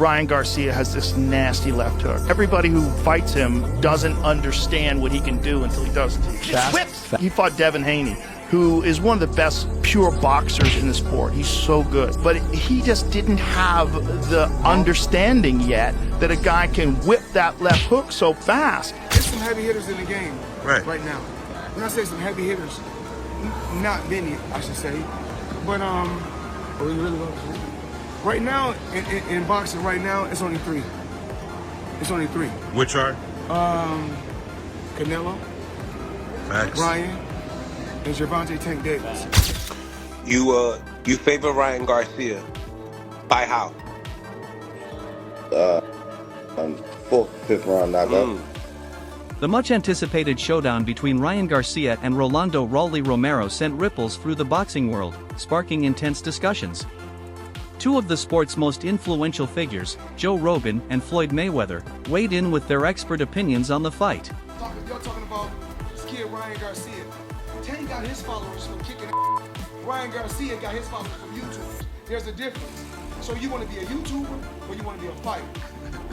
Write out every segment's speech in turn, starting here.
Ryan Garcia has this nasty left hook. Everybody who fights him doesn't understand what he can do until he does it to you. Whips. He fought Devin Haney, who is one of the best pure boxers in the sport. He's so good. But he just didn't have the understanding yet that a guy can whip that left hook so fast. There's some heavy hitters in the game right now. When I say some heavy hitters, not many, I should say. But, right now, in boxing right now, it's only three. It's only three. Which are? Canelo, Max, Ryan, and Gervonta Tank Davis. You favor Ryan Garcia. By how? Fourth, fifth round knockout. The much-anticipated showdown between Ryan Garcia and Rolando Rolly Romero sent ripples through the boxing world, sparking intense discussions. Two of the sport's most influential figures, Joe Rogan and Floyd Mayweather, weighed in with their expert opinions on the fight. Y'all talking about this kid Ryan Garcia. Tank got his followers from kicking. Ryan Garcia got his followers from YouTube. There's a difference. So you want to be a YouTuber or you want to be a fighter?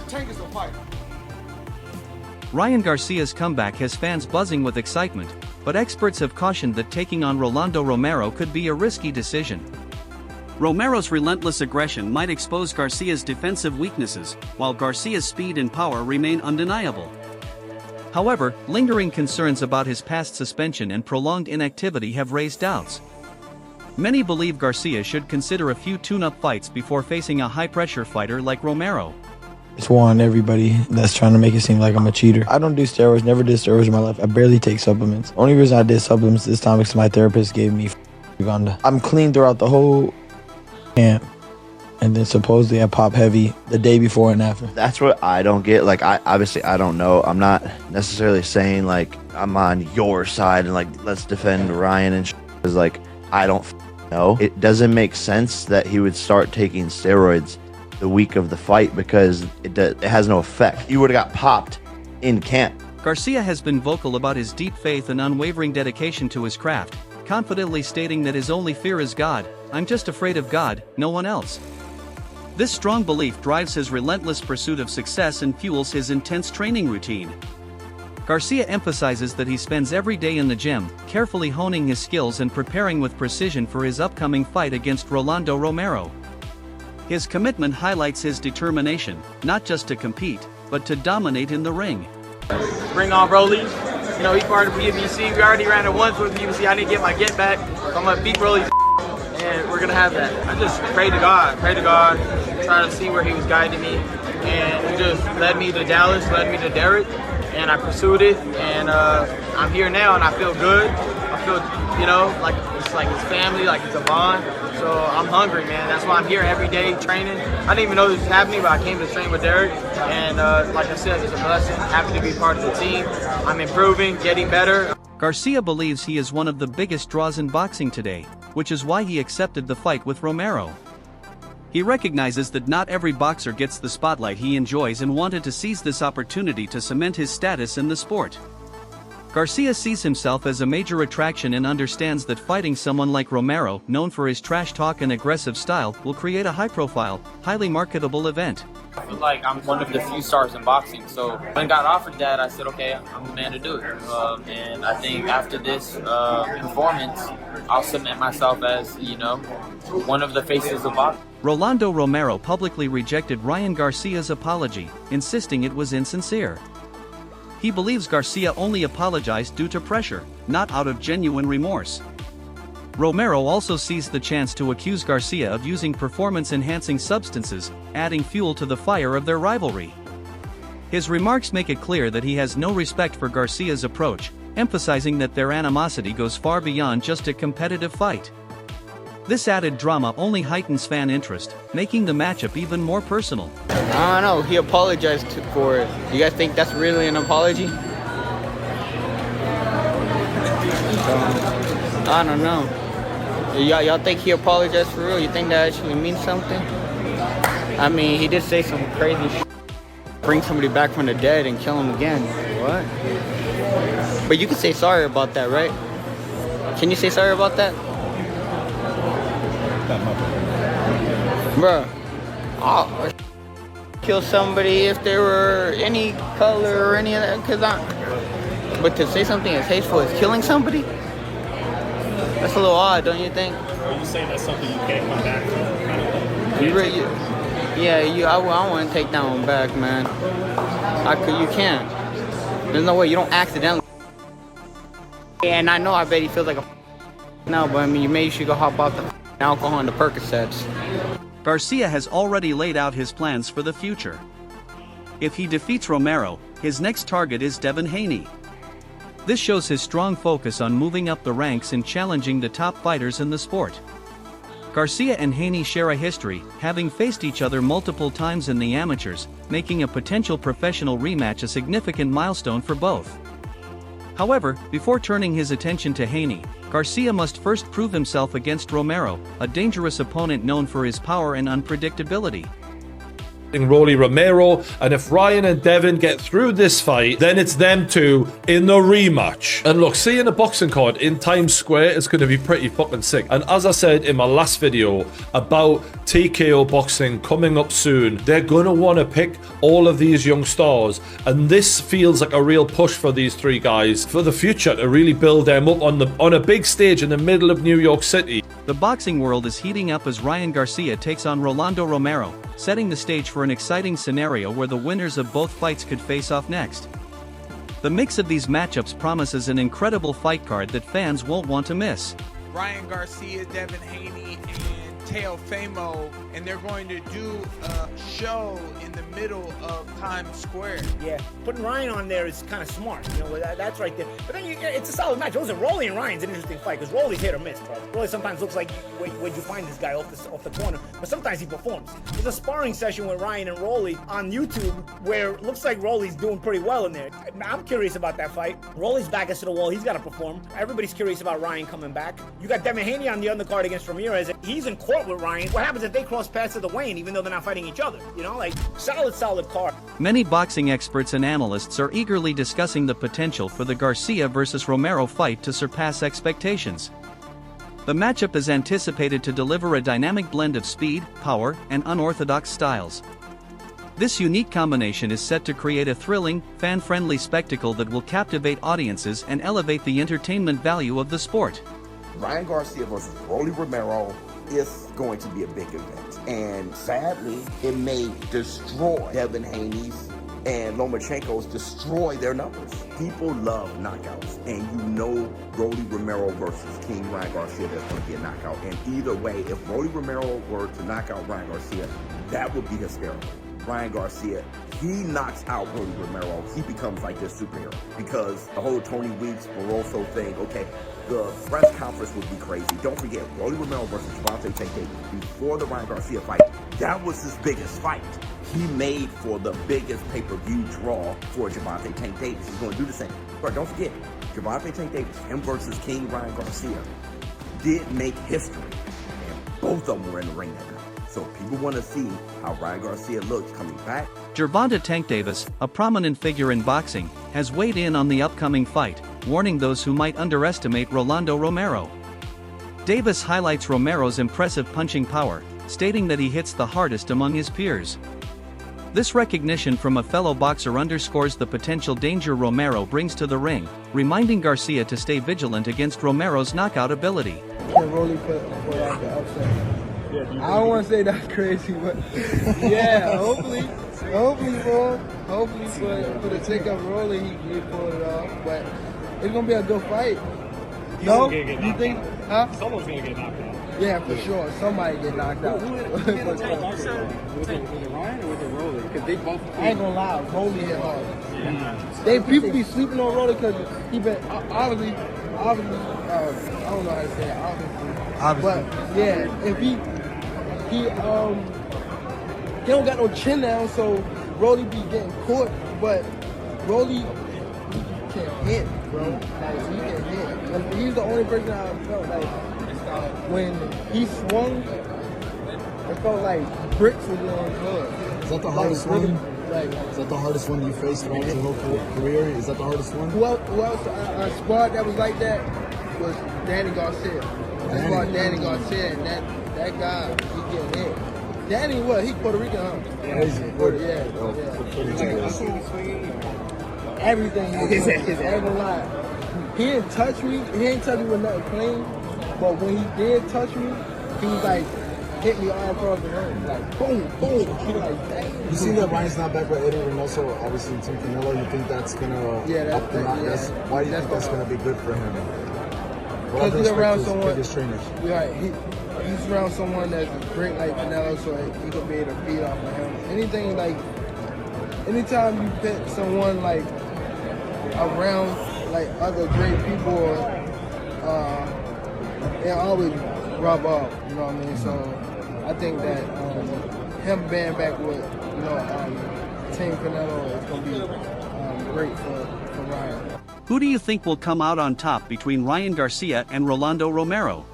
Tank is a fighter. Ryan Garcia's comeback has fans buzzing with excitement, but experts have cautioned that taking on Rolando Romero could be a risky decision. Romero's relentless aggression might expose Garcia's defensive weaknesses, while Garcia's speed and power remain undeniable. However, lingering concerns about his past suspension and prolonged inactivity have raised doubts. Many believe Garcia should consider a few tune-up fights before facing a high-pressure fighter like Romero. It's war on everybody that's trying to make it seem like I'm a cheater. I don't do steroids, never did steroids in my life. I barely take supplements. Only reason I did supplements this time is because my therapist gave me Uganda. I'm clean throughout the whole camp. And then supposedly I pop heavy the day before and after. That's what I don't get. Like, I don't know. I'm not necessarily saying, like, I'm on your side and, like, let's defend Ryan and because, like, I don't know. It doesn't make sense that he would start taking steroids the week of the fight because it has no effect. He would have got popped in camp. Garcia has been vocal about his deep faith and unwavering dedication to his craft, confidently stating that his only fear is God. "I'm just afraid of God, no one else." This strong belief drives his relentless pursuit of success and fuels his intense training routine. Garcia emphasizes that he spends every day in the gym, carefully honing his skills and preparing with precision for his upcoming fight against Rolando Romero. His commitment highlights his determination, not just to compete, but to dominate in the ring. Bring on Roly. You know, he's part of PBC. We already ran it once with PBC. I need to get my get back. So I'm going to beat Roly, and we're going to have that. I just pray to God, try to see where he was guiding me. And he just led me to Dallas, led me to Derek, and I pursued it. And I'm here now, and I feel good. I feel, you know, like it's family, like it's a bond. So I'm hungry, man. That's why I'm here every day training. I didn't even know this was happening, but I came to train with Derek. And like I said, it's a blessing. Happy to be part of the team. I'm improving, getting better. Garcia believes he is one of the biggest draws in boxing today, which is why he accepted the fight with Romero. He recognizes that not every boxer gets the spotlight he enjoys and wanted to seize this opportunity to cement his status in the sport. Garcia sees himself as a major attraction and understands that fighting someone like Romero, known for his trash talk and aggressive style, will create a high-profile, highly marketable event. I feel like I'm one of the few stars in boxing, so when I got offered that, I said, okay, I'm the man to do it. And I think after this performance, I'll cement myself as, you know, one of the faces of boxing. Rolando Romero publicly rejected Ryan Garcia's apology, insisting it was insincere. He believes Garcia only apologized due to pressure, not out of genuine remorse. Romero also seized the chance to accuse Garcia of using performance-enhancing substances, adding fuel to the fire of their rivalry. His remarks make it clear that he has no respect for Garcia's approach, emphasizing that their animosity goes far beyond just a competitive fight. This added drama only heightens fan interest, making the matchup even more personal. I don't know, he apologized for it. You guys think that's really an apology? I don't know. Y'all think he apologized for real? You think that actually means something? I mean, he did say some crazy shit. Bring somebody back from the dead and kill him again. What? But you can say sorry about that, right? Can you say sorry about that? Bruh. Oh. kill somebody if they were any color or any of that. But to say something as hateful as killing somebody, that's a little odd, don't you think? Are you saying that's something you can't come back to? I want to take that one back, man. You can't. There's no way you don't accidentally. And I know, I bet he feels like a no, but I mean, maybe you should go hop off the alcohol and the Percocets. Garcia has already laid out his plans for the future. If he defeats Romero, his next target is Devin Haney. This shows his strong focus on moving up the ranks and challenging the top fighters in the sport. Garcia and Haney share a history, having faced each other multiple times in the amateurs, making a potential professional rematch a significant milestone for both. However, before turning his attention to Haney, Garcia must first prove himself against Romero, a dangerous opponent known for his power and unpredictability. Rolly Romero, and if Ryan and Devin get through this fight, then it's them two in the rematch. And look, seeing a boxing card in Times Square is going to be pretty fucking sick. And as I said in my last video about TKO boxing coming up soon, they're going to want to pick all of these young stars, and this feels like a real push for these three guys for the future to really build them up on a big stage in the middle of New York City. The boxing world is heating up as Ryan Garcia takes on Rolando Romero, setting the stage for an exciting scenario where the winners of both fights could face off next. The mix of these matchups promises an incredible fight card that fans won't want to miss. Ryan Garcia, Devin Haney, and Teofimo, and they're going to do a show in the middle of Times Square. Yeah, putting Ryan on there is kind of smart. You know, that's right there. But then it's a solid match. Listen, Roly and Ryan's an interesting fight because Roly's hit or miss, bro. Roly sometimes looks like where'd you find this guy off the corner, but sometimes he performs. There's a sparring session with Ryan and Roly on YouTube where it looks like Roly's doing pretty well in there. I'm curious about that fight. Roly's back against the wall. He's got to perform. Everybody's curious about Ryan coming back. You got Devin Haney on the undercard against Ramirez. He's in court with Ryan. What happens if they cross paths at the weigh-in, even though they're not fighting each other? You know, like, solid card. Many boxing experts and analysts are eagerly discussing the potential for the Garcia versus Romero fight to surpass expectations. The matchup is anticipated to deliver a dynamic blend of speed, power, and unorthodox styles. This unique combination is set to create a thrilling, fan-friendly spectacle that will captivate audiences and elevate the entertainment value of the sport. Ryan Garcia versus Rolly Romero is going to be a big event. And sadly, it may destroy Devin Haney's and Lomachenko's, destroy their numbers. People love knockouts, and you know Rolly Romero versus King Ryan Garcia, there's going to be a knockout. And either way, if Rolly Romero were to knock out Ryan Garcia, that would be hysterical. Ryan Garcia, he knocks out Rolly Romero, he becomes like this superhero. Because the whole Tony Weeks, Barroso thing, okay, the press conference would be crazy. Don't forget, Rolly Romero versus Gervonta Tank Davis, before the Ryan Garcia fight, that was his biggest fight. He made for the biggest pay-per-view draw for Gervonta Tank Davis. He's going to do the same. But don't forget, Gervonta Tank Davis, him versus King Ryan Garcia, did make history. And both of them were in the ring that night. So people want to see how Ryan Garcia looks coming back. Gervonta Tank Davis, a prominent figure in boxing, has weighed in on the upcoming fight, warning those who might underestimate Rolando Romero. Davis highlights Romero's impressive punching power, stating that he hits the hardest among his peers. This recognition from a fellow boxer underscores the potential danger Romero brings to the ring, reminding Garcia to stay vigilant against Romero's knockout ability. Can Roly put out the upset? I don't want to say that's crazy, but yeah, hopefully, bro. Hopefully for the sake of Roly, he pulled it off. But it's gonna be a good fight. No, you think? Huh? Someone's gonna get knocked out. Yeah, for sure. Somebody get knocked out. Was it Ryan or was it Roly? Because they both. I ain't gonna lie, Roly hit hard. Yeah. People be sleeping on Roly because he been obviously. I don't know how to say it. Obviously. But yeah, if he don't got no chin down, so Roly be getting caught, but Roly can hit, bro. Like, he can hit. And he's the only person I felt like when he swung, it felt like bricks were going good. Is that the hardest one? Is that the hardest one you faced throughout your whole career? Is that the hardest one? Who else I sparred that was like that was Danny Garcia. I sparred Danny Garcia, and that guy, he getting hit. Danny, what? He Puerto Rican, huh? Yeah, he's Everything. I ain't gonna lie. He didn't touch me. He ain't touch me with nothing clean. But when he did touch me, he was like, hit me all across the room. Like, boom, boom. Like, dang. You see that Ryan's not back with Eddie Reynoso, obviously Team Canelo. You think that's gonna up the knocks? Why do you think that's gonna be good for him? Because he's around someone. Biggest trainers. Yeah, he's around someone that's great like Canelo, so he could be able to feed off of him. Anything like, anytime you put someone like around like other great people, it always rub off. You know what I mean? So I think that him being back with Team Canelo is gonna be great for Ryan. Who do you think will come out on top between Ryan Garcia and Rolando Romero?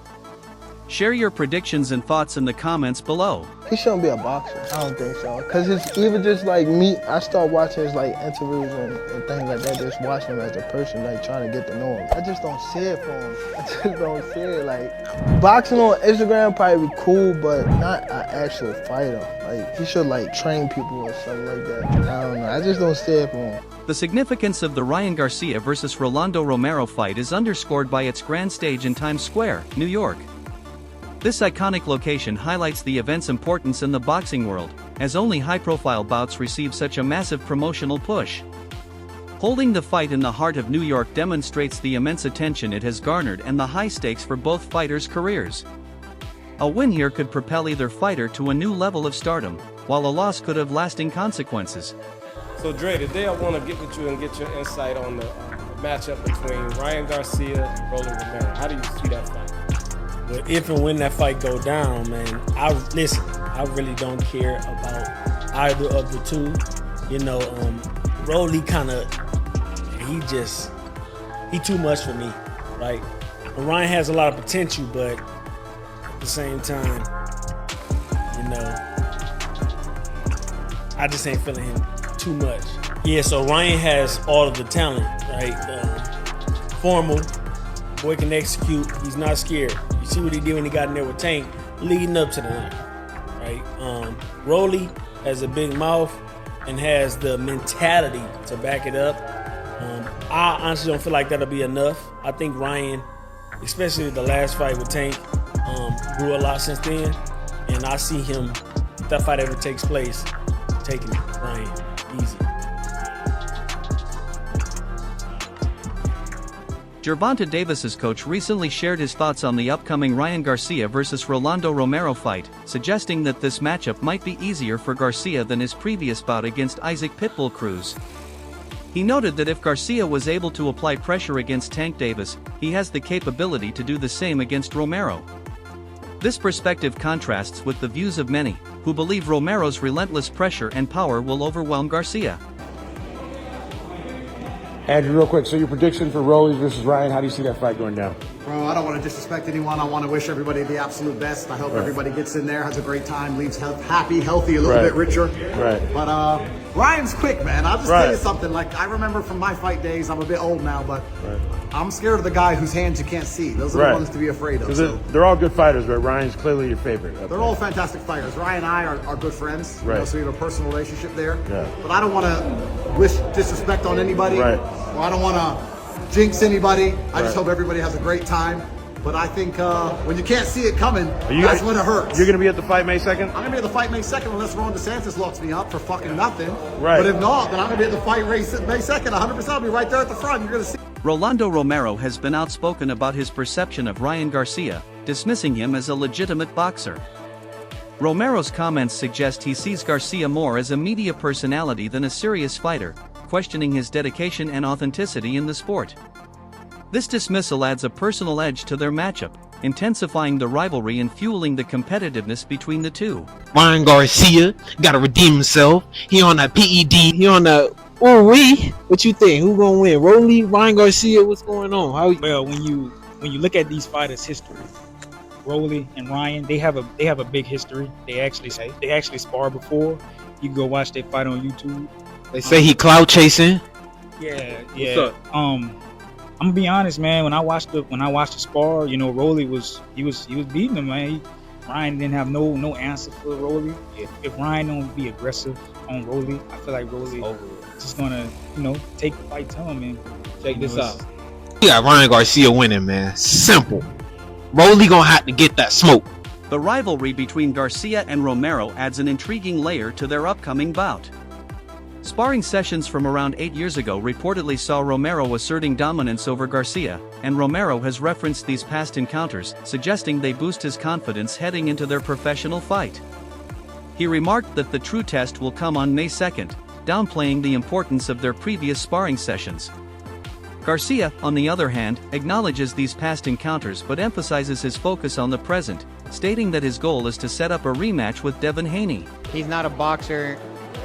Share your predictions and thoughts in the comments below. He shouldn't be a boxer. I don't think so. Because it's even just like me, I start watching his like interviews and things like that, just watching him as a person, like trying to get to know him. I just don't see it for him. I just don't see it. Like, boxing on Instagram probably be cool, but not an actual fighter. Like, he should like train people or something like that. I don't know. I just don't see it for him. The significance of the Ryan Garcia versus Rolando Romero fight is underscored by its grand stage in Times Square, New York. This iconic location highlights the event's importance in the boxing world, as only high-profile bouts receive such a massive promotional push. Holding the fight in the heart of New York demonstrates the immense attention it has garnered and the high stakes for both fighters' careers. A win here could propel either fighter to a new level of stardom, while a loss could have lasting consequences. So Dre, today I want to get with you and get your insight on the matchup between Ryan Garcia and Rolly Romero. How do you see that fight? But if and when that fight go down, man, I really don't care about either of the two. You know, Roly he too much for me, right? Ryan has a lot of potential, but at the same time, you know, I just ain't feeling him too much. Yeah, so Ryan has all of the talent, right? Formal, boy can execute, he's not scared. You see what he did when he got in there with Tank, leading up to the line, right? Roly has a big mouth and has the mentality to back it up. I honestly don't feel like that'll be enough. I think Ryan, especially the last fight with Tank, grew a lot since then, and I see him, if that fight ever takes place, taking Ryan easy. Gervonta Davis's coach recently shared his thoughts on the upcoming Ryan Garcia versus Rolando Romero fight, suggesting that this matchup might be easier for Garcia than his previous bout against Isaac Pitbull Cruz. He noted that if Garcia was able to apply pressure against Tank Davis, he has the capability to do the same against Romero. This perspective contrasts with the views of many, who believe Romero's relentless pressure and power will overwhelm Garcia. Andrew, real quick, so your prediction for Rolly versus Ryan, how do you see that fight going down? Bro, I don't want to disrespect anyone. I want to wish everybody the absolute best. I hope everybody gets in there, has a great time, leaves happy, healthy, a little bit richer. Right. But Ryan's quick, man. I'll just tell you something. Like, I remember from my fight days, I'm a bit old now, but I'm scared of the guy whose hands you can't see. Those are the ones to be afraid of. So. They're all good fighters, but Ryan's clearly your favorite. They're all fantastic fighters. Ryan and I are good friends, you know, so we have a personal relationship there. Yeah. But I don't want to wish disrespect on anybody. Right. Or I don't want to jinx anybody. I just hope everybody has a great time. But I think when you can't see it coming, that's when it hurts. You're going to be at the fight May 2nd? I'm going to be at the fight May 2nd unless Ron DeSantis locks me up for fucking nothing. Right. But if not, then I'm going to be at the fight May 2nd. 100%. I'll be right there at the front. You're going to see. Rolando Romero has been outspoken about his perception of Ryan Garcia, dismissing him as a legitimate boxer. Romero's comments suggest he sees Garcia more as a media personality than a serious fighter, questioning his dedication and authenticity in the sport. This dismissal adds a personal edge to their matchup, intensifying the rivalry and fueling the competitiveness between the two. Ryan Garcia gotta redeem himself. He on that PED. He on that. Ooh-wee. What you think? Who gonna win? Roly, Ryan Garcia? What's going on? Well, when you look at these fighters' history, Roly and Ryan, they have a big history. They actually sparred before. You can go watch their fight on YouTube. They say he clout chasing. Yeah. What's up? I'm gonna be honest, man. When I watched the spar, you know, Roly was beating him, man. Ryan didn't have no answer for Rolly. If Ryan don't be aggressive on Rolly, I feel like Rolly just gonna, take the fight to him and check this out. You got Ryan Garcia winning, man. Simple. Rolly gonna have to get that smoke. The rivalry between Garcia and Romero adds an intriguing layer to their upcoming bout. Sparring sessions from around 8 years ago reportedly saw Romero asserting dominance over Garcia, and Romero has referenced these past encounters, suggesting they boost his confidence heading into their professional fight. He remarked that the true test will come on May 2nd, downplaying the importance of their previous sparring sessions. Garcia, on the other hand, acknowledges these past encounters but emphasizes his focus on the present, stating that his goal is to set up a rematch with Devin Haney. He's not a boxer,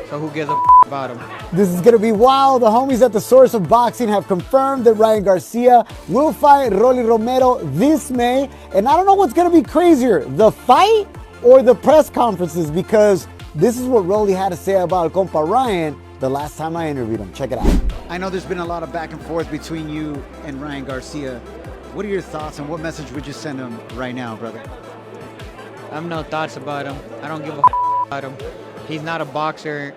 so who gives a about him? This is going to be wild. The homies at the Source of Boxing have confirmed that Ryan Garcia will fight Rolly Romero this May. And I don't know what's going to be crazier, the fight or the press conferences, because this is what Rolly had to say about compa Ryan the last time I interviewed him. Check it out. I know there's been a lot of back and forth between you and Ryan Garcia. What are your thoughts and what message would you send him right now, brother? I have no thoughts about him. I don't give a about him. He's not a boxer,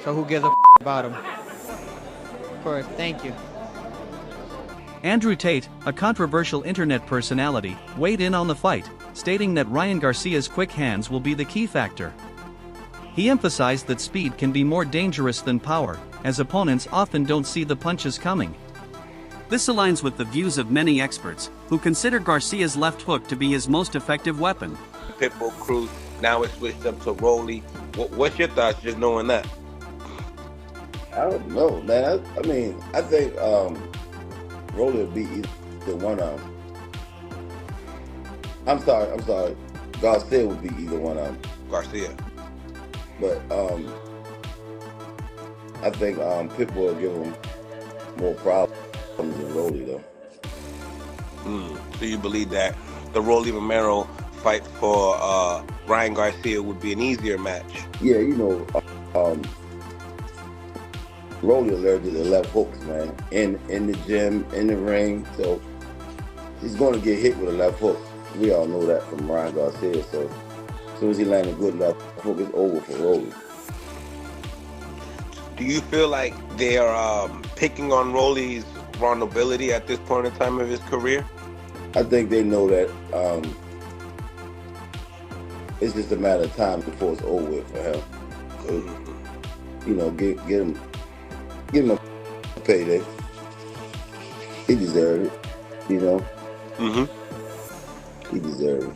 so who gives a about him? Of course, thank you. Andrew Tate, a controversial internet personality, weighed in on the fight, stating that Ryan Garcia's quick hands will be the key factor. He emphasized that speed can be more dangerous than power, as opponents often don't see the punches coming. This aligns with the views of many experts, who consider Garcia's left hook to be his most effective weapon. Pitbull Cruz, now it's switched up to Roly. What's your thoughts just knowing that? I don't know, man. I mean, I think Roly will beat either one of them. I'm sorry. Garcia will beat either one of them. Garcia. But I think Pitbull will give him more problems than Roly, though. So you believe that the Rolly Romero fight for Ryan Garcia would be an easier match? Yeah, Roly allergic to left hooks, man. In the gym, in the ring, so he's going to get hit with a left hook. We all know that from Ryan Garcia. So as soon as he lands a good left hook, it's over for Roly. Do you feel like they're picking on Rolly's vulnerability at this point in time of his career? I think they know that it's just a matter of time before it's over with for him. So, give him a payday. He deserved it, He deserved it.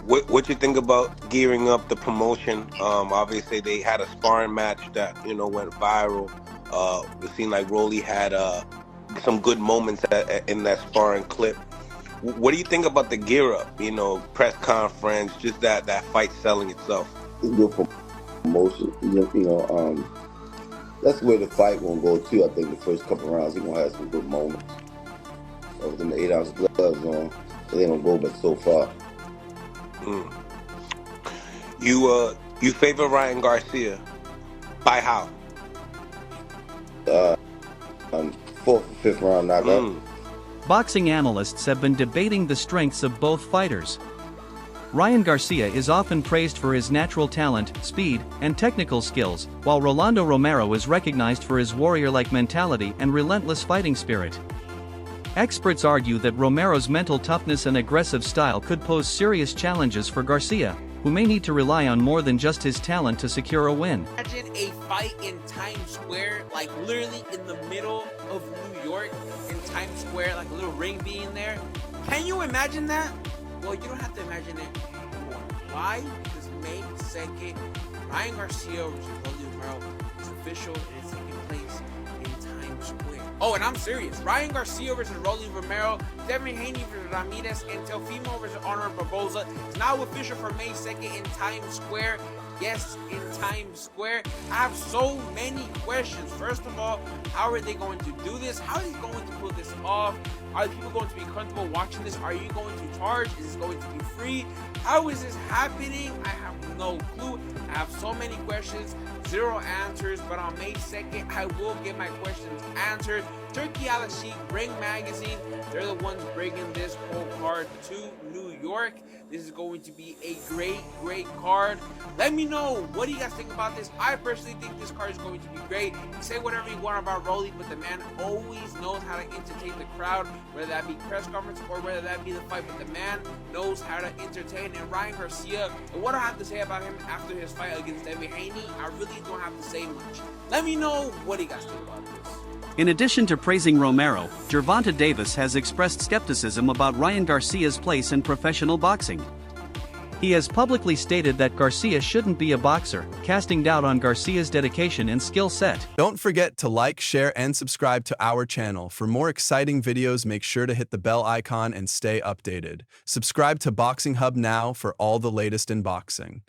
What you think about gearing up the promotion? Obviously, they had a sparring match that went viral. It seemed like Roly had some good moments in that sparring clip. What do you think about the gear up? Press conference, just that fight selling itself. It's good for promotion. That's where the fight gonna go too. I think the first couple rounds, he's gonna have some good moments. With them 8-ounce gloves on, they don't go but so far. You favor Ryan Garcia by how? 4th or 5th round knockout. Boxing analysts have been debating the strengths of both fighters. Ryan Garcia is often praised for his natural talent, speed, and technical skills, while Rolando Romero is recognized for his warrior-like mentality and relentless fighting spirit. Experts argue that Romero's mental toughness and aggressive style could pose serious challenges for Garcia, who may need to rely on more than just his talent to secure a win. Imagine a fight in Times Square, like literally in the middle of New York, in Times Square, like a little ring being there. Can you imagine that? Well, you don't have to imagine it anymore. Why? Because May 2nd, Ryan Garcia versus Rolly Romero is official and it's taking place in Times Square. Oh, and I'm serious. Ryan Garcia versus Rolly Romero, Devin Haney versus Ramirez, and Teofimo versus Honor Barboza is now official for May 2nd in Times Square. Yes, in Times Square. I have so many questions. First of all, how are they going to do this? How are they going to pull this off? Are people going to be comfortable watching this? Are you going to charge? Is this going to be free? How is this happening? I have no clue. I have so many questions, zero answers, but on May 2nd, I will get my questions answered. Turkey Al Sheikh, Ring Magazine, they're the ones bringing this whole card to New York. This is going to be a great card. Let me know, what do you guys think about this? I personally think this card is going to be great. You say whatever you want about Roly, but the man always knows how to entertain the crowd, whether that be press conference or whether that be the fight, but the man knows how to entertain. And Ryan Garcia, what do I have to say about him after his fight against Devin Haney? I really don't have to say much. Let me know, what do you guys think about this? In addition to praising Romero, Gervonta Davis has expressed skepticism about Ryan Garcia's place in professional boxing. He has publicly stated that Garcia shouldn't be a boxer, casting doubt on Garcia's dedication and skill set. Don't forget to like, share, and subscribe to our channel. For more exciting videos, make sure to hit the bell icon and stay updated. Subscribe to Boxing Hub now for all the latest in boxing.